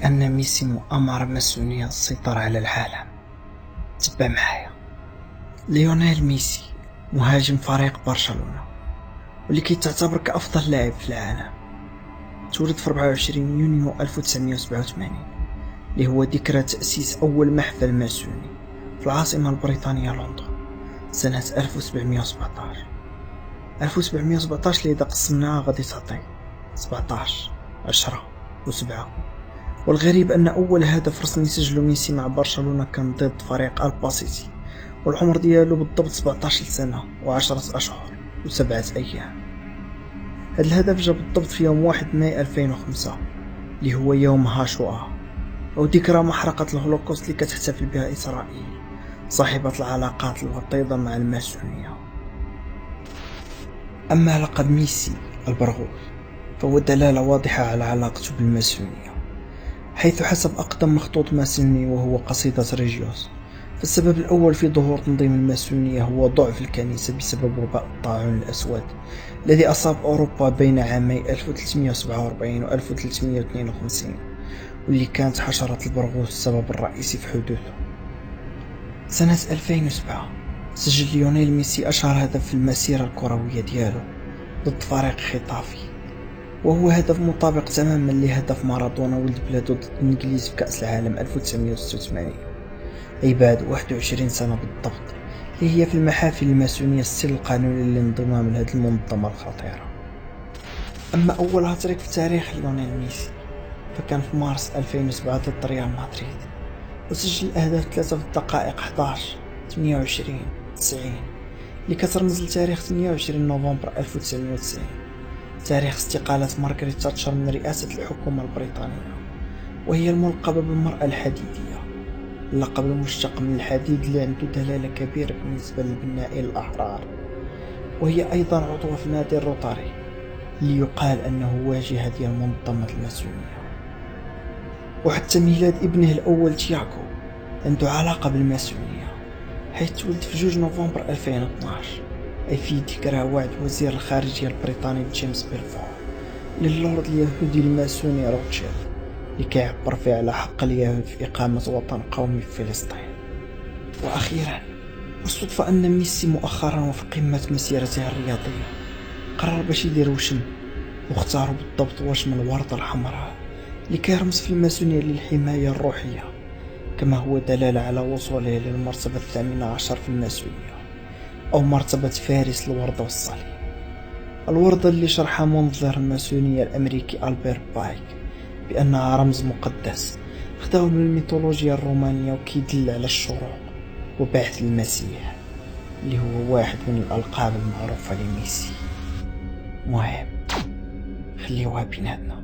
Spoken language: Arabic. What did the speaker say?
أن ميسي مؤامرة ماسونية للسيطرة على العالم. تبع معايا. ليونيل ميسي مهاجم فريق برشلونة واللي كيتعتبر كأفضل لاعب في العالم. تولد في 24 يونيو 1987 اللي هو ذكرى تأسيس أول محفل ماسوني في العاصمة البريطانية لندن سنة 1717. 1717 اللي إذا قسمناها غادي تعطي 17 10 و7. والغريب أن أول هدف رسمي سجلو ميسي مع برشلونة كان ضد فريق الباسيتي والعمر ديالو بالضبط 17 سنة و10 أشهر و7 أيام. هذا الهدف جاء بالضبط في يوم 1 ماي 2005 اللي هو يوم هاشوآ أو ذكرى محرقة الهولوكوست اللي كتحتفل بها إسرائيل صاحبة العلاقات الوطيدة مع الماسونية. أما لقب ميسي البرغوث فهو دلالة واضحة على علاقته بالماسونية، حيث حسب أقدم مخطوط ماسوني وهو قصيدة ريجيوس. فالسبب الأول في ظهور تنظيم الماسونية هو ضعف الكنيسة بسبب وباء الطاعون الأسود الذي أصاب أوروبا بين عامي 1347 و 1352 واللي كانت حشرة البرغوث السبب الرئيسي في حدوثه. سنة 2007 سجل ليونيل ميسي أشهر هدف في المسيرة الكروية ديالو ضد فريق خطافي، وهو هدف مطابق تماما لهدف مارادونا ولد بلادو ضد الإنجليز في كأس العالم 1986 أي بعد 21 سنة بالضبط، اللي هي في المحافل الماسونية السر القانوني للانضمام لهذه المنظمة الخطيرة. أما أول هاتريك في تاريخ ليونيل ميسي فكان في مارس 2007 ضد ريال مدريد، وسجل الأهداف 3 في الدقائق 11 28 90 اللي كترمز لتاريخ 28 نوفمبر 1990 تاريخ استقالة مارغريت تاتشر من رئاسة الحكومة البريطانية، وهي الملقبة بالمرأة الحديدية، اللقب المشتق من الحديد اللي عنده دلالة كبيرة بالنسبة للبنائين الأحرار، وهي أيضا عضوة في نادي الروتاري اللي يقال أنه واجهة ديال منظمة الماسونية. وحتى ميلاد ابنه الأول تياغو عنده علاقة بالماسونية، حيث تولد في 2 نوفمبر 2012 أي في ذكرى وعد وزير الخارجية البريطاني جيمس بيلفور للورد اليهودي الماسوني روتشيلد اللي كيعبر فيه على حق اليهود في إقامة وطن قومي في فلسطين. وأخيرا الصدفة أن ميسي مؤخرا وفي قمة مسيرته الرياضية قرر باش يدير وشم، واختاروا بالضبط وشم الوردة الحمراء اللي كيرمز في الماسونية للحماية الروحية، كما هو دلالة على وصوله للمرتبة 18 في الماسونية أو مرتبة فارس الوردة والصليب. الوردة اللي شرحها منظر الماسونية الأمريكي ألبير بايك بأنها رمز مقدس خداه من الميثولوجيا الرومانية وكيدل على الشروق وبعث المسيح اللي هو واحد من الألقاب المعروفة لميسي. مهم خليوها بيناتنا.